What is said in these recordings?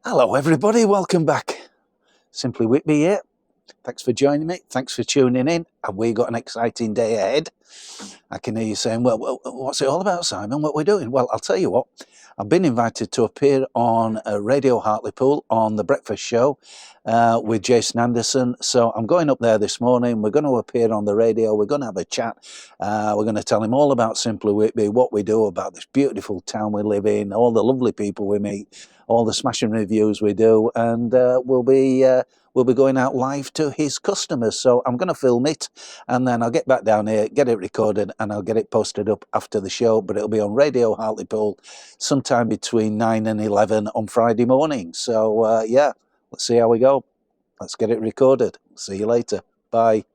Hello everybody, welcome back. Simply Whitby here. Thanks for joining me, thanks for tuning in. Have we got an exciting day ahead? I can hear you saying, well, what's it all about, Simon? What we're doing? Well, I'll tell you what. I've been invited to appear on Radio Hartlepool on the breakfast show with Jason Anderson. So I'm going up there this morning. We're going to appear on the radio. We're going to have a chat. We're going to tell him all about Simply Whitby, what we do, about this beautiful town we live in, all the lovely people we meet, all the smashing reviews we do, and we'll be going out live to his customers. So I'm going to film it, and then I'll get back down here, get it recorded, and I'll get it posted up after the show. But it'll be on Radio Hartlepool sometime between 9 and 11 on Friday morning. So yeah, let's see how we go. Let's get it recorded. See you later. Bye.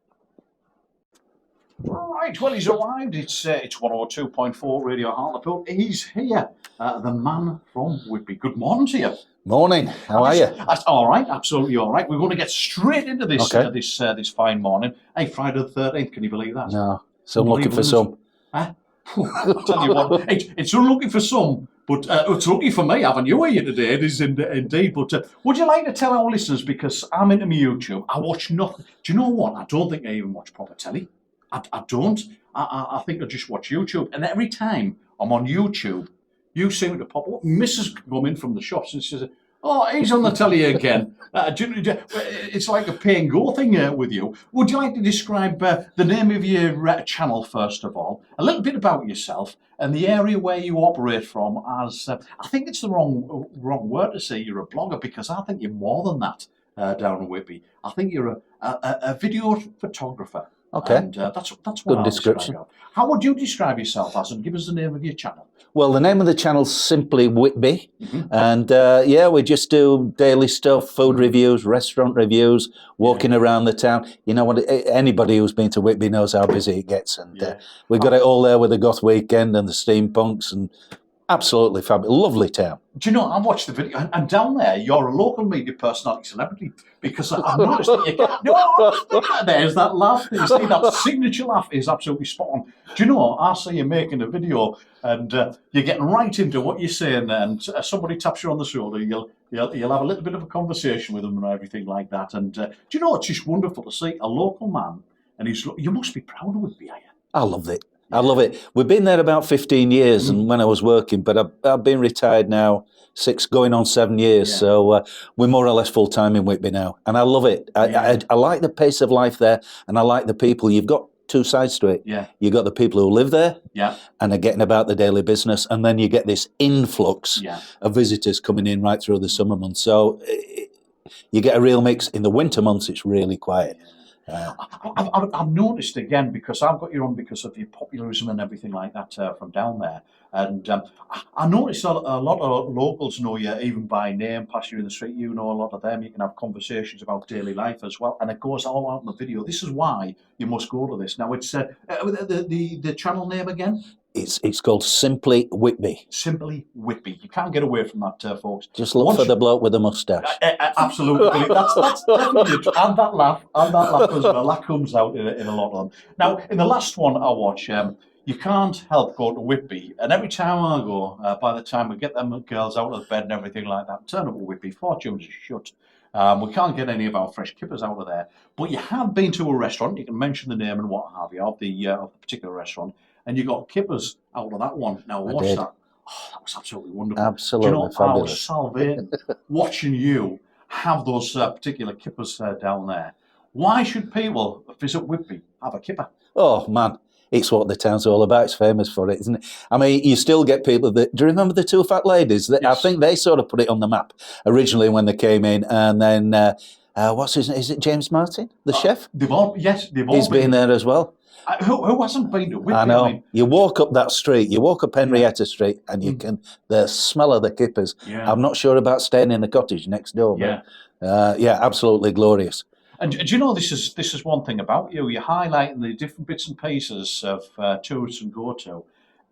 Right, well, he's arrived. It's 102.4 Radio Hartlepool. He's here, the man from Whitby. Good morning to you. Morning. How are you? That's all right, absolutely all right. We're going to get straight into this this fine morning. Hey, Friday the 13th, can you believe that? No, so I'm looking for some. Huh? I'll tell you what, it's unlucky for some, but it's lucky for me having you here today. It is indeed. But would you like to tell our listeners, because I'm into my YouTube, I watch nothing. Do you know what? I don't think I even watch proper telly. I don't. I think I just watch YouTube. And every time I'm on YouTube, you seem to pop up. Mrs. come in from the shops and she says, "Oh, he's on the telly again." It's like a pay and go thing with you. Would you like to describe the name of your channel, first of all, a little bit about yourself, and the area where you operate from? As I think it's the wrong word to say you're a blogger, because I think you're more than that down in Whitby. I think you're a video photographer. Okay, and that's what good I'll description. describe you. How would you describe yourself as, and give us the name of your channel? Well, the name of the channel's Simply Whitby, and yeah, we just do daily stuff, food reviews, restaurant reviews, walking around the town. You know what? Anybody who's been to Whitby knows how busy it gets, and we've got it all there with the Goth Weekend and the Steampunks, and absolutely fabulous, lovely town. Do you know, I watched the video, and down there, you're a local media personality celebrity, because I've noticed that you get, no, there's that laugh. You see, that signature laugh is absolutely spot on. Do you know, I see you making a video, and you're getting right into what you're saying, and somebody taps you on the shoulder, you'll have a little bit of a conversation with them and everything like that. And do you know, it's just wonderful to see a local man, and you must be proud of Whitby, are you? I love it. I love it. We've been there about 15 years, and when I was working, but I've been retired now going on 7 years, so we're more or less full-time in Whitby now, and I love it. I like the pace of life there, and I like the people. You've got two sides to it. You've got the people who live there and are getting about the daily business, and then you get this influx of visitors coming in right through the summer months, so you get a real mix. In the winter months, it's really quiet. I've noticed again, because I've got you on because of your popularism and everything like that from down there, and I noticed a lot of locals know you even by name, pass you in the street. You know a lot of them. You can have conversations about daily life as well, and it goes all out in the video. This is why you must go to this. Now, it's the channel name again. It's called Simply Whitby. Simply Whitby. You can't get away from that, folks. Just look for the bloke with the moustache. Absolutely. That's definitely it. And that laugh as well. That comes out in a lot of them. Now, in the last one I watch, you can't help go to Whitby. And every time I go, by the time we get them girls out of bed and everything like that, turn up at Whitby, fortunes are shut. We can't get any of our fresh kippers out of there. But you have been to a restaurant. You can mention the name and what have you of the particular restaurant. And you got kippers out of that one. Now, watch that. Oh, that was absolutely wonderful. Absolutely. Do you know, fabulous. I was salivating watching you have those particular kippers down there. Why should people visit Whitby, have a kipper? Oh, man. It's what the town's all about. It's famous for it, isn't it? I mean, you still get people that... Do you remember the two fat ladies? Yes. I think they sort of put it on the map originally when they came in. And then, what's his name? Is it James Martin, the chef? They've all He's been there as well. Who hasn't been to Whitby? I know. I mean, you walk up that street, you walk up Henrietta Street, and you can... The smell of the kippers. I'm not sure about staying in the cottage next door, but absolutely glorious. And do you know, this is one thing about you. You're highlighting the different bits and pieces of tourists and go-to.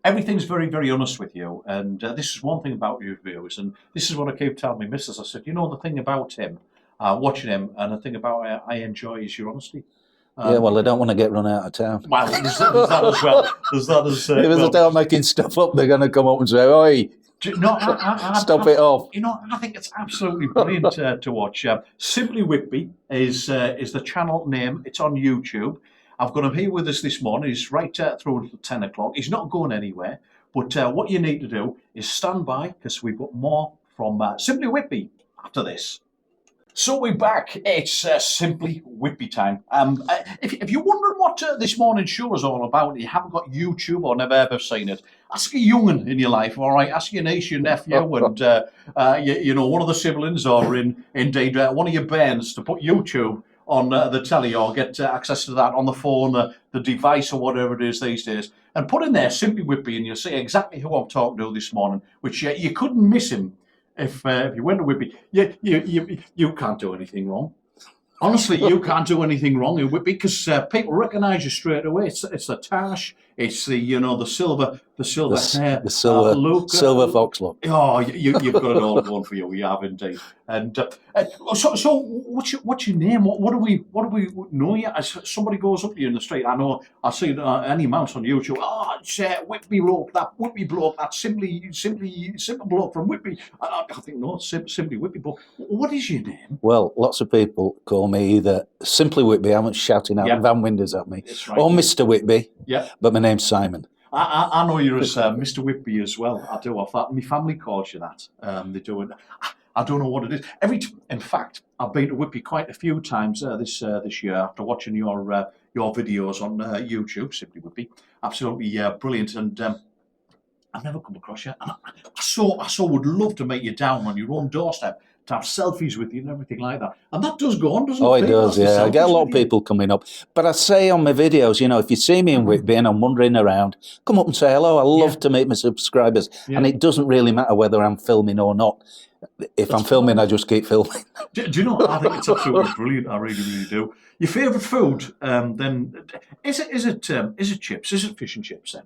Everything's very, very honest with you. And this is one thing about your viewers. And this is what I keep telling my missus. I said, you know, the thing about him, watching him, and the thing about I enjoy is your honesty. Well, they don't want to get run out of town. Well, there's that as well. There's that as if they start making stuff up, they're going to come up and say, "Oi." No, Stop it off. You know, I think it's absolutely brilliant to watch. Simply Whitby is the channel name. It's on YouTube. I've got him here with us this morning. He's right through until 10 o'clock. He's not going anywhere. But what you need to do is stand by, because we've got more from Simply Whitby after this. So we're back. It's Simply Whitby time. If you're wondering what this morning's show is all about, and you haven't got YouTube or never ever seen it, ask a young'un in your life, all right? Ask your niece, your nephew, and you know, one of the siblings, or indeed one of your bairns, to put YouTube on the telly, or get access to that on the phone, the device, or whatever it is these days, and put in there Simply Whitby, and you'll see exactly who I'm talking to this morning, which you couldn't miss him. If you went to Whitby, you can't do anything wrong. Honestly, you can't do anything wrong in Whitby, because people recognise you straight away. It's the tash, it's the silver hair, the silver look, silver fox look. Oh, you've got it all going for you. You have indeed. And so what's your name? What do we know you? As somebody goes up to you in the street, I see any mouse on YouTube. Oh, it's Whitby bloke, that simple bloke from Whitby. I think no, it's Simply Whitby. But what is your name? Well, lots of people call me either Simply Whitby, I'm shouting out van windows at me, right. or Mr. Whitby. Yeah. But my name's Simon. I know you're as Mr. Whitby as well. I do. My family calls you that. They do it. I don't know what it is. In fact, I've been to Whitby quite a few times this year after watching your videos on YouTube. Simply Whitby, absolutely brilliant. And I've never come across you. And I so would love to meet you down on your own doorstep, to have selfies with you and everything like that. And that does go on, doesn't it? Oh, it does, yeah. I get a lot of people coming up. But I say on my videos, you know, if you see me in Whitby and I'm wandering around, come up and say hello. I love to meet my subscribers. Yeah. And it doesn't really matter whether I'm filming or not. If I'm filming, I just keep filming. Do you know what? I think it's absolutely brilliant. I really, really do. Your favourite food, then, is it chips? Is it fish and chips then?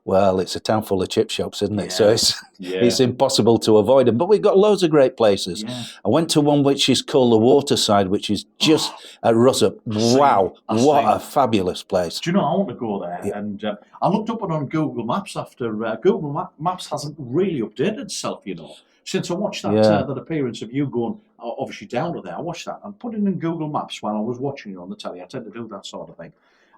Well, it's a town full of chip shops, isn't it? Yeah. So it's impossible to avoid them. But we've got loads of great places. Yeah. I went to one which is called the Waterside, which is just at Russup. Wow, what a fabulous place. Do you know, I want to go there. Yeah. And I looked up it on Google Maps after Google Maps hasn't really updated itself, you know. Since I watched that appearance of you going, obviously down to there, I watched that and put it in Google Maps while I was watching you on the telly. I tend to do that sort of thing.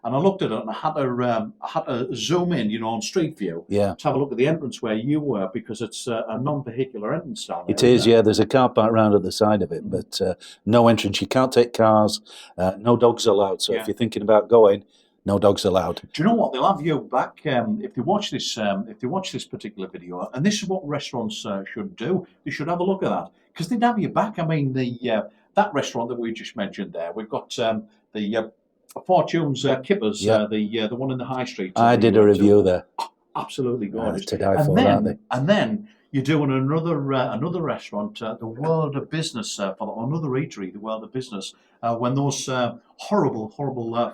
And I looked at it and I had to zoom in, you know, on Street View to have a look at the entrance where you were, because it's a non-vehicular entrance down there. It is, yeah. There's a car park round at the side of it, but no entrance. You can't take cars, no dogs allowed. So if you're thinking about going, no dogs allowed. Do you know what? They'll have you back if they watch this. If they watch this particular video, and this is what restaurants should do. They should have a look at that, because they'd have you back. I mean, that restaurant that we just mentioned there. We've got the Fortune's Kippers, the one in the High Street. I did a review there. Absolutely gorgeous. To die for, aren't they? And then you're doing another restaurant, the World of Business, another eatery, the World of Business. When those horrible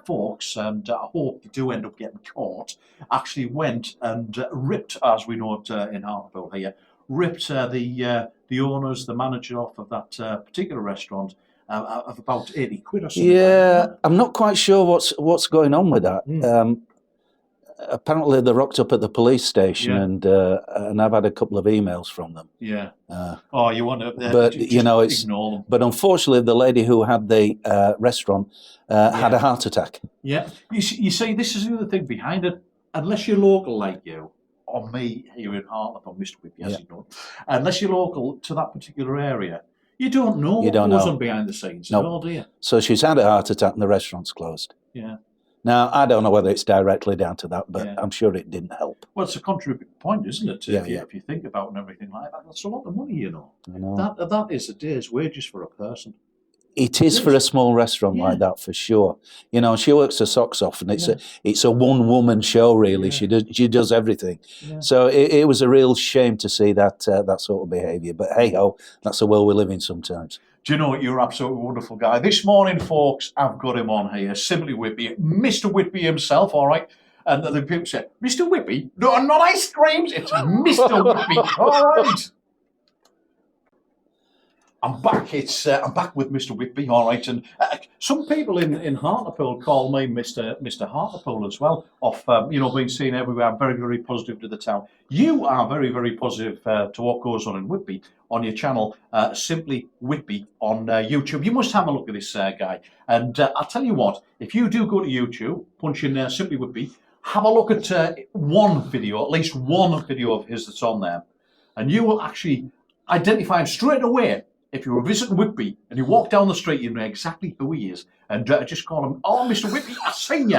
folks, and I hope they do end up getting caught, actually went and ripped, as we know it in Hartlepool here, ripped the owners, the manager off of that particular restaurant. Of about 80 quid or something. Yeah, I'm not quite sure what's going on with that. Apparently they rocked up at the police station, and I've had a couple of emails from them. Yeah. You want to? But you know, it's ignore them. But unfortunately, the lady who had the restaurant had a heart attack. Yeah. You see, this is the other thing behind it. Unless you're local like you or me here in Hartlepool, Mr. Whitby, as you know, unless you're local to that particular area, you don't know what goes on behind the scenes at all, do you? So she's had a heart attack and the restaurant's closed. Yeah. Now, I don't know whether it's directly down to that, but I'm sure it didn't help. Well, it's a contributing point, isn't it? If you think about it and everything like that, that's a lot of money, you know. I know. That is a day's wages for a person. It is for a small restaurant like that, for sure. You know, she works her socks off, and it's a one-woman show, really. Yeah. She does everything. Yeah. So it was a real shame to see that sort of behaviour. But hey-ho, that's the world we live in sometimes. Do you know what? You're an absolutely wonderful guy. This morning, folks, I've got him on here, Simply Whitby, Mr. Whitby himself, all right? And the people said, Mr. Whitby? No, not ice creams, it's Mr. Whitby, all right? I'm back. I'm back with Mr. Whitby, all right. And some people in Hartlepool call me Mr. Hartlepool as well. Being seen everywhere. I'm very, very positive to the town. You are very, very positive to what goes on in Whitby on your channel, Simply Whitby on YouTube. You must have a look at this guy. And I'll tell you what, if you do go to YouTube, punch in Simply Whitby, have a look at one video, at least one video of his that's on there, and you will actually identify him straight away. If you were visiting Whitby and you walk down the street, you know exactly who he is, and just call him, "Oh, Mr. Whitby, I seen you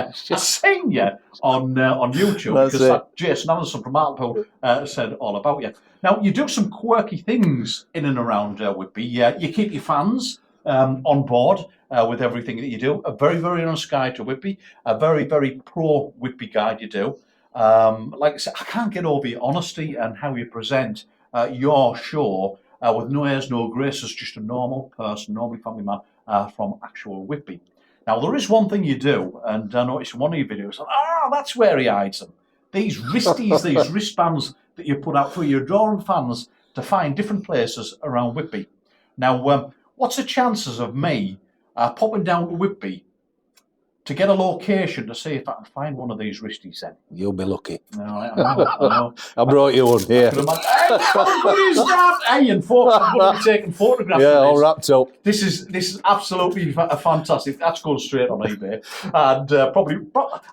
on YouTube." That's because that Jason Anderson from Hartlepool said all about you. Now, you do some quirky things in and around Whitby. You keep your fans on board with everything that you do. A very, very nice guy to Whitby. A very, very pro Whitby guide you do. Like I said, I can't get over your honesty and how you present your show. With no airs, no graces, just a normal person, normally family man from actual Whitby. Now, there is one thing you do, and I noticed in one of your videos, that's where he hides them. These wristies, these wristbands that you put out for your adoring fans to find different places around Whitby. Now, what's the chances of me popping down to Whitby to get a location to see if I can find one of these wristies then? You'll be lucky. I know. I brought you one here. Hey, how good is that? Hey, and I'm going to be taking photographs. Yeah, of this. all wrapped up. This is absolutely fantastic. That's going straight on eBay, and probably.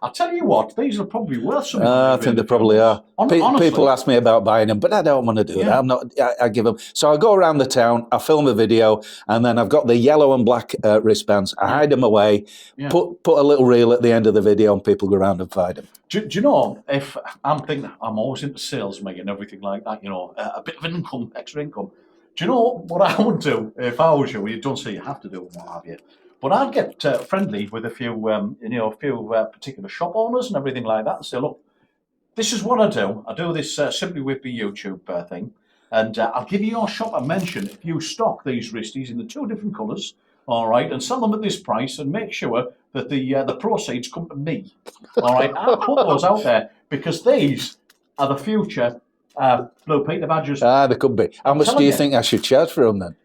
I tell you what, these are probably worth something. I think they probably are. Honestly. People ask me about buying them, but I don't want to do that. I'm not. I give them. So I go around the town, I film a video, and then I've got the yellow and black wristbands. I hide them away, put a little reel at the end of the video, and people go around and find them. Do you know, if I'm thinking, I'm always into sales, Meg, and everything like that, a bit of income, extra income. Do you know what I would do if I was you? You don't say you have to do it, what have you. But I'd get friendly with a few particular shop owners and everything like that and say, look, this is what I do. I do this Simply Whitby YouTube thing, and I'll give you your shop a mention if you stock these wristies in the 2 different colours, all right, and sell them at this price, and make sure that the proceeds come to me. All right, I'll put those out there because these are the future Blue Peter badges. They could be. How much do you think I should charge for them then?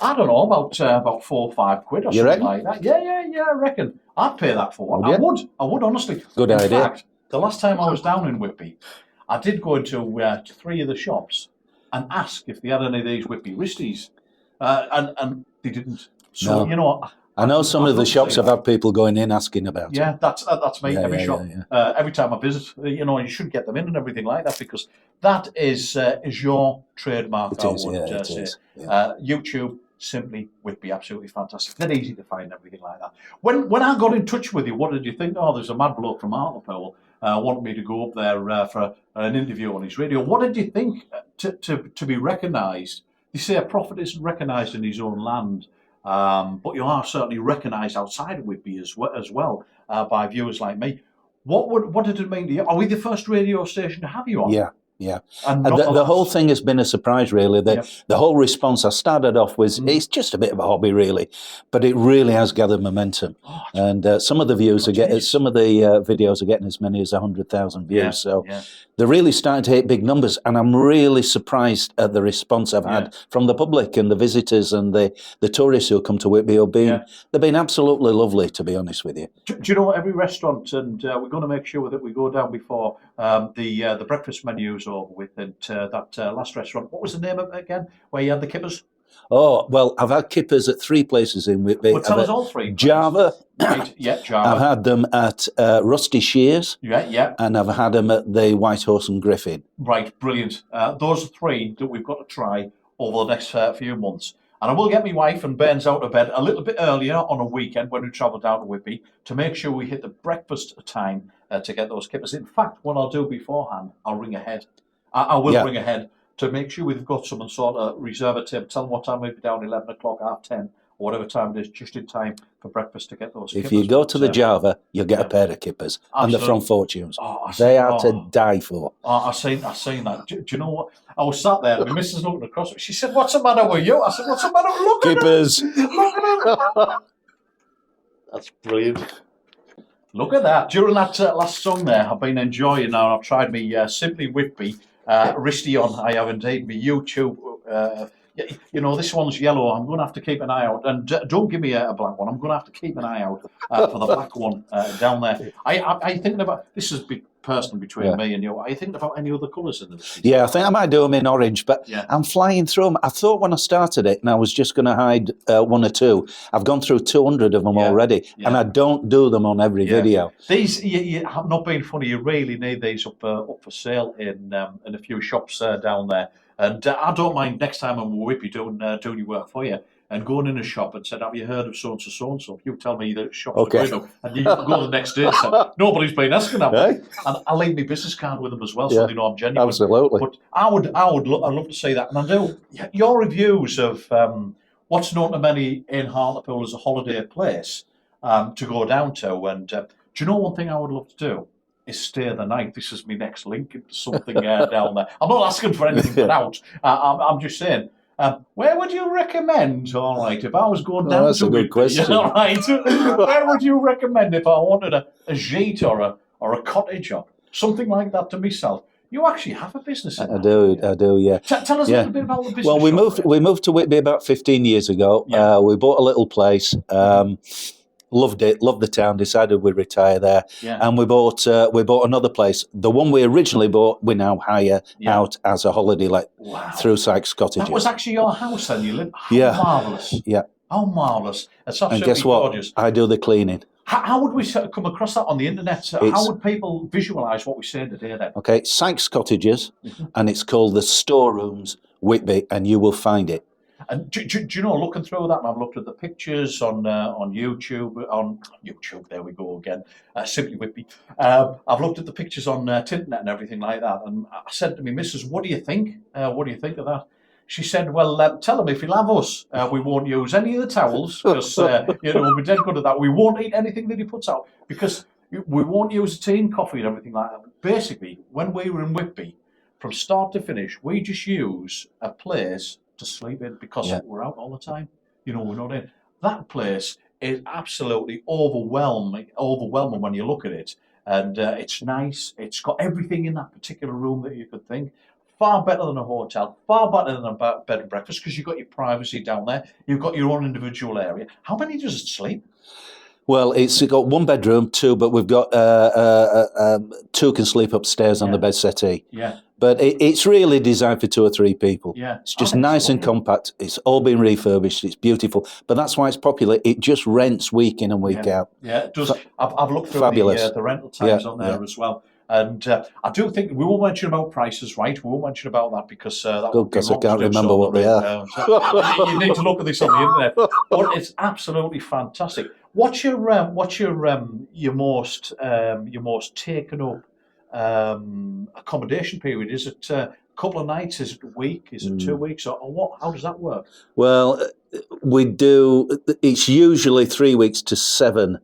I don't know, about 4 or 5 quid or something like that. Yeah, I reckon I'd pay that for one. I would honestly. Good idea. In fact, the last time I was down in Whitby, I did go into 3 of the shops and ask if they had any of these Whitby wristies, and they didn't. So no. I know some of the shops have had people going in asking about it. Yeah, that's me. Every shop, every time I visit, you should get them in and everything like that because that is your trademark. It is. YouTube, Simply Whitby, absolutely fantastic. They're easy to find, everything like that. When I got in touch with you, what did you think? Oh, there's a mad bloke from Hartlepool wanted me to go up there for an interview on his radio. What did you think to be recognised? They say a prophet isn't recognised in his own land. But you are certainly recognised outside of Whitby as well by viewers like me. What did it mean to you? Are we the first radio station to have you on? Yeah. And the whole thing has been a surprise, really. The whole response I started off with, it's just a bit of a hobby, really, but it really has gathered momentum. And some of the views are getting, some of the videos are getting as many as 100,000 views. They're really starting to hit big numbers, and I'm really surprised at the response I've had from the public and the visitors and the tourists who come to Whitby. They've been absolutely lovely, to be honest with you. Do you know, every restaurant, and we're going to make sure that we go down before the breakfast menus over with, and that last restaurant, what was the name of it again, where you had the kippers? Oh, well, I've had kippers at 3 places in Whitby. Well, tell us all 3. Java. Right, Java. I've had them at Rusty Shears. And I've had them at the White Horse and Griffin. Right, brilliant. Those are 3 that we've got to try over the next few months. And I will get my wife and Ben's out of bed a little bit earlier on a weekend when we travel down to Whitby to make sure we hit the breakfast time to get those kippers. In fact, what I'll do beforehand, I'll ring ahead. I will ring ahead to make sure we've got someone sort of reserve a table, tell them what time we'll be down, 11 o'clock, 10:30, or whatever time it is, just in time for breakfast to get those kippers. If you go to the Java, you'll get a pair of kippers. And they're from Fortunes. They are to die for. I've seen that. Do you know what? I was sat there, my missus looking across. She said, "What's the matter with you?" I said, "What's the matter? Look at kippers. Look at them. That's brilliant. Look at that. During that last song there, I've been enjoying now. I've tried me Simply Whitby wristy on. I have indeed. My YouTube You know, this one's yellow. I'm going to have to keep an eye out. And don't give me a black one. I'm going to have to keep an eye out for the black one down there. Are you thinking about, this is personal between me and you, are you thinking about any other colours in this? Yeah, I think I might do them in orange, but I'm flying through them. I thought when I started it, and I was just going to hide one or two. I've gone through 200 of them already, and I don't do them on every video. These, you not being funny, you really need these up for sale in a few shops down there. And I don't mind next time I'm with you doing your work for you and going in a shop and said, have you heard of so-and-so, so-and-so? You tell me the shop's window, and you can go the next day and say, nobody's been asking that. Right. And I'll leave my business card with them as well, so they know I'm genuine. Absolutely. But I'd love to see that. And I do. Your reviews of what's known to many in Hartlepool as a holiday place to go down to. And do you know one thing I would love to do? Is stay the night. This is my next link into something down there. I'm not asking for anything for out. I'm just saying, where would you recommend? All right, if I was going down that's to a good Whitby, question. all right, where would you recommend if I wanted a gîte or a cottage or something like that to myself? You actually have a business in I do, yeah. Tell us a little bit about the business. Well, we moved to Whitby about 15 years ago. We bought a little place. Loved it, loved the town, decided we'd retire there. And we bought another place. The one we originally bought, we now hire out as a holiday let through Sykes Cottages. That was actually your house then, you live? How marvellous. Yeah. How marvellous. It's absolutely and guess what? Gorgeous. I do the cleaning. How would we come across that on the internet? How would people visualise what we say today then? Okay, Sykes Cottages, and it's called the Storerooms Whitby, and you will find it. And do you know, looking through that, and I've looked at the pictures on YouTube, there we go again, Simply Whitby. I've looked at the pictures on Tinternet and everything like that, and I said to me, Mrs., what do you think? What do you think of that? She said, well, tell him if he'll have us, we won't use any of the towels, because we'll be dead good at that. We won't eat anything that he puts out, because we won't use tea and coffee and everything like that. Basically, when we were in Whitby, from start to finish, we just use a place to sleep in, because we're out all the time. We're not in. That place is absolutely overwhelming when you look at it. And it's nice. It's got everything in that particular room that you could think. Far better than a hotel, far better than a bed and breakfast, because you've got your privacy down there. You've got your own individual area. How many does it sleep? Well, it's got one bedroom, two, but we've got two can sleep upstairs on the bed settee. Yeah. But it's really designed for 2 or 3 people. Yeah. It's just nice and compact. It's all been refurbished. It's beautiful. But that's why it's popular. It just rents week in and week out. Yeah, it does. I've looked through the rental times on there as well. And I do think we won't mention about prices, right? We won't mention about that because that would be I can't remember what they are. You need to look at this on the internet. But it's absolutely fantastic. What's your most taken up accommodation period? Is it a couple of nights? Is it a week? Is it 2 weeks? Or what? How does that work? Well, we do. It's usually 3 weeks to 7.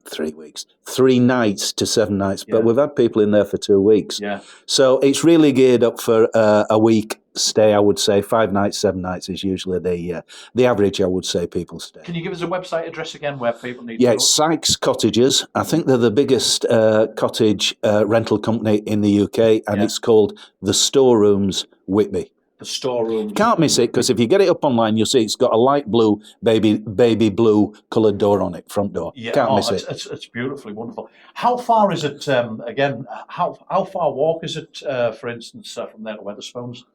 3 weeks, 3 nights to 7 nights. But we've had people in there for 2 weeks. Yeah. So it's really geared up for a week stay. I would say 5 nights, 7 nights is usually the average. I would say people stay. Can you give us a website address again where people need to go? It's Sykes Cottages. I think they're the biggest cottage rental company in the UK, and it's called the Storerooms Whitby. The Storeroom. Can't miss it, because if you get it up online, you'll see it's got a light blue, baby blue coloured door on it, front door. Yeah, Can't miss it. It's beautifully wonderful. How far is it? Again, how far walk is it? For instance, from there to Wetherspoons?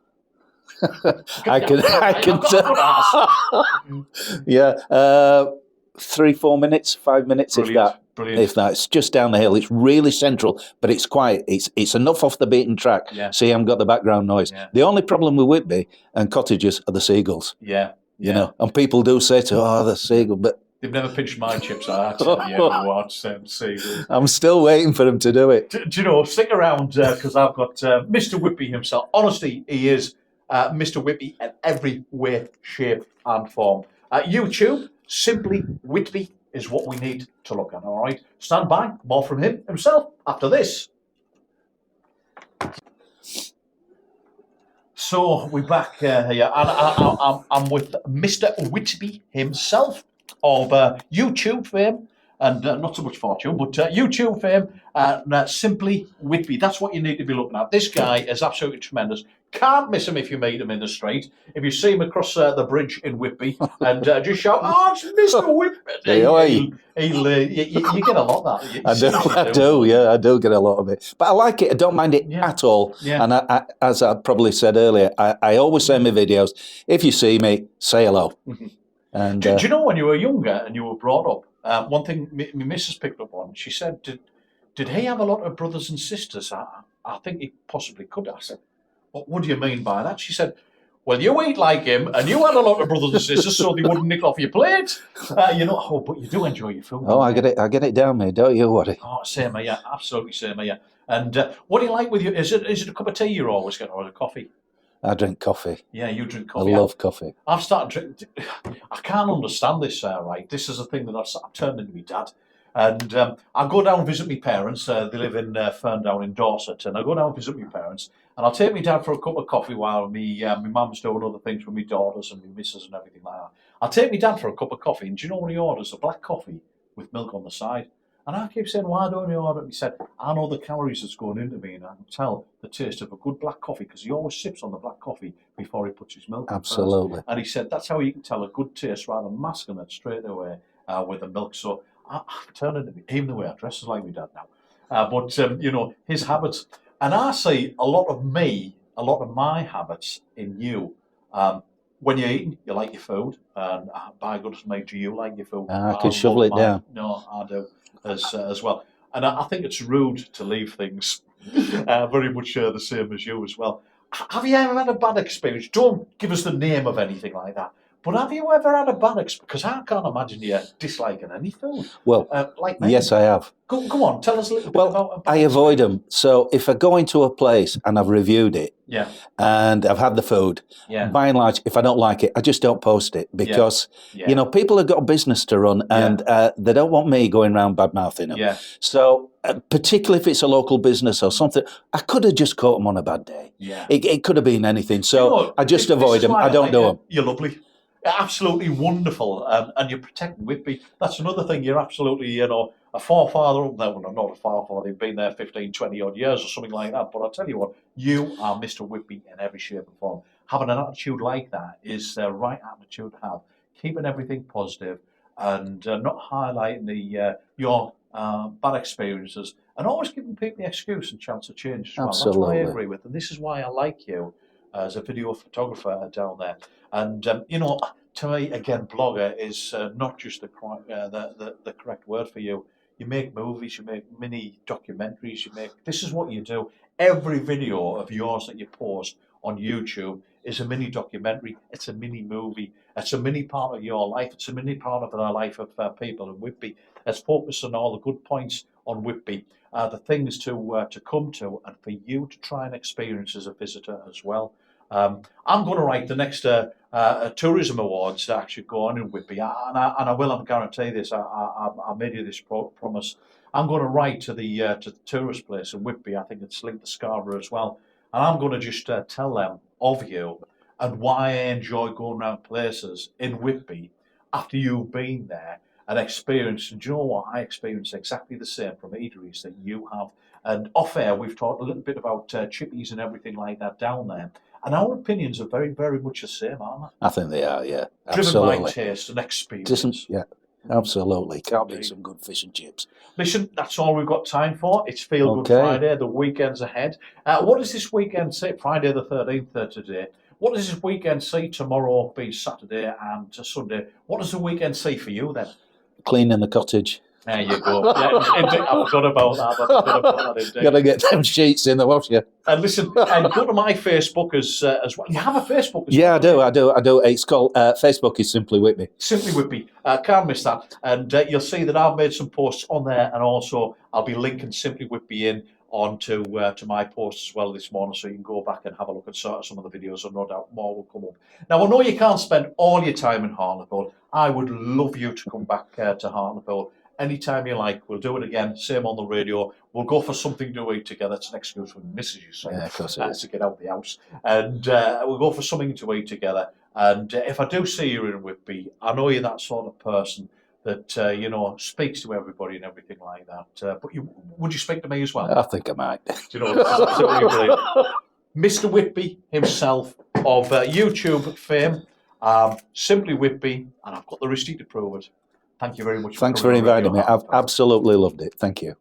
I can tell. 3-4 minutes, 5 minutes, Brilliant. if that. It's just down the hill. It's really central, but it's quiet. It's enough off the beaten track, so you haven't got the background noise. The only problem with Whitby and cottages are the seagulls. You know, and people do say the seagull, but they've never pinched my chips. I tell you what, seagulls. I'm still waiting for them to do it. Do you know? Stick around, because I've got Mr. Whitby himself. Honestly, he is Mr. Whitby in every way, shape, and form. YouTube. Simply Whitby is what we need to look at, all right? Stand by, more from him himself after this. So we're back here, and I'm with Mr. Whitby himself of YouTube fame, and not so much fortune, but YouTube fame, Simply Whitby. That's what you need to be looking at. This guy is absolutely tremendous. Can't miss him if you meet him in the street. If you see him across the bridge in Whitby, and just shout, "Oh, it's Mr. Whitby!" You get a lot of that. I do, yeah, I do get a lot of it. But I like it. I don't mind it at all. Yeah. And as I probably said earlier, I always say in my videos, if you see me, say hello. Mm-hmm. And do you know when you were younger and you were brought up? One thing my missus picked up on. She said, "Did he have a lot of brothers and sisters?" I think he possibly could. I said, "What do you mean by that?" She said, "Well, you eat like him, and you had a lot of brothers and sisters, so they wouldn't nick off your plate." But you do enjoy your food. Oh, I get it down, mate. Don't you worry. Oh, same here, absolutely same here. And what do you like with you? Is it a cup of tea you're always getting, or a coffee? I drink coffee. Yeah, you drink coffee. I love coffee. I've started drinking. I can't understand this, right? This is a thing that I've turned into my dad. And I go down and visit my parents. They live in Fern down in Dorset. And I go down and visit my parents. And I'll take my dad for a cup of coffee while my mum's doing other things with my daughters and my missus and everything like that. I'll take my dad for a cup of coffee. And do you know what he orders? A black coffee with milk on the side. And I keep saying, "Why don't you order it?" He said, "I know the calories that's going into me, and I can tell the taste of a good black coffee," because he always sips on the black coffee before he puts his milk in. Absolutely. And he said that's how you can tell a good taste rather than masking it straight away with the milk. So I've turned into me, even the way I dress is like my dad now. But his habits, and I see a lot of my habits in you. When you're eating, you like your food, and by goodness, mate, do you like your food? I can shovel it down. No, I do. As well. And I think it's rude to leave things very much the same as you as well. Have you ever had a bad experience? Don't give us the name of anything like that. But have you ever had a bad experience? Because I can't imagine you disliking any food. Well, like me. yes, I have. Go on, tell us a little bit about. I avoid them. So if I go into a place and I've reviewed it, and I've had the food, by and large, if I don't like it, I just don't post it because people have got a business to run, and they don't want me going around bad mouthing them. Yeah. So particularly if it's a local business or something, I could have just caught them on a bad day. Yeah. It could have been anything. So I just avoid them. I don't do them. You're lovely. Absolutely wonderful, and you're protecting Whitby. That's another thing. You're absolutely, a forefather up there. Well, not a forefather. They've been there 15, 20 odd years or something like that. But I'll tell you what, you are Mr. Whitby in every shape and form. Having an attitude like that is the right attitude to have. Keeping everything positive and not highlighting your bad experiences, and always giving people the excuse and chance of change as well. Absolutely. That's what I agree with, and this is why I like you as a video photographer down there. And to me, again, blogger is not just the correct word for you. You make movies, you make mini documentaries, this is what you do. Every video of yours that you post on YouTube is a mini documentary. It's a mini movie. It's a mini part of your life. It's a mini part of the life of people in Whitby. Let's focus on all the good points on Whitby, the things to come to, and for you to try and experience as a visitor as well. I'm going to write the next tourism awards that actually go on in Whitby, and I will. I'm guarantee this. I made you this promise. I'm going to write to the tourist place in Whitby. I think it's linked to Scarborough as well, and I'm going to just tell them of you and why I enjoy going around places in Whitby after you've been there and experienced. And do you know what? I experienced exactly the same from eateries that you have. And off air, we've talked a little bit about chippies and everything like that down there. And our opinions are very, very much the same, aren't they? I think they are, yeah. Driven by taste and experience. Yeah, absolutely. Can't beat some good fish and chips. Listen, that's all we've got time for. It's Feel Good Friday. The weekend's ahead. What does this weekend say? Friday the 13th today. What does this weekend see? Tomorrow be Saturday and Sunday. What does the weekend see for you then? Cleaning the cottage. There you go. Yeah, I forgot about that. Got to get them sheets in the washer. And listen, and go to my Facebook as well. You have a Facebook as well? Yeah, I do. It's called, Facebook is Simply Whitby. Simply Whitby. Can't miss that. And you'll see that I've made some posts on there, and also I'll be linking Simply Whitby in onto to my post as well this morning, so you can go back and have a look at some of the videos, and no doubt more will come up. Now, I know you can't spend all your time in Hartlepool. I would love you to come back to Hartlepool anytime you like. We'll do it again, same on the radio. We'll go for something to eat together. It's an excuse for Mrs. You say, of course it is. to get out of the house. And we'll go for something to eat together. And if I do see you in Whitby, I know you're that sort of person that, speaks to everybody and everything like that. But would you speak to me as well? I think I might. Do you know, Mr. Whitby himself of YouTube fame, Simply Whitby, and I've got the receipt to prove it. Thank you very much. Thanks for inviting me. I've absolutely loved it. Thank you.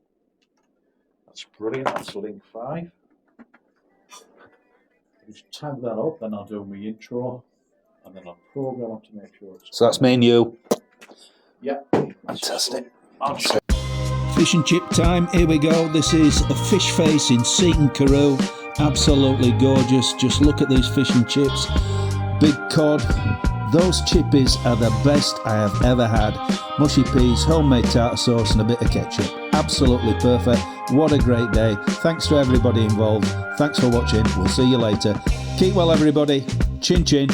That's brilliant. That's link 5. Just tag that up, then I'll do my intro, and then I'll program it to make sure it's... So that's me and you. Yeah. Fantastic. Fish and chip time, here we go. This is a fish face in Seaton, Carew. Absolutely gorgeous. Just look at these fish and chips. Big cod. Those chippies are the best I have ever had. Mushy peas, homemade tartar sauce and a bit of ketchup. Absolutely perfect. What a great day. Thanks to everybody involved. Thanks for watching. We'll see you later. Keep well, everybody. Chin chin.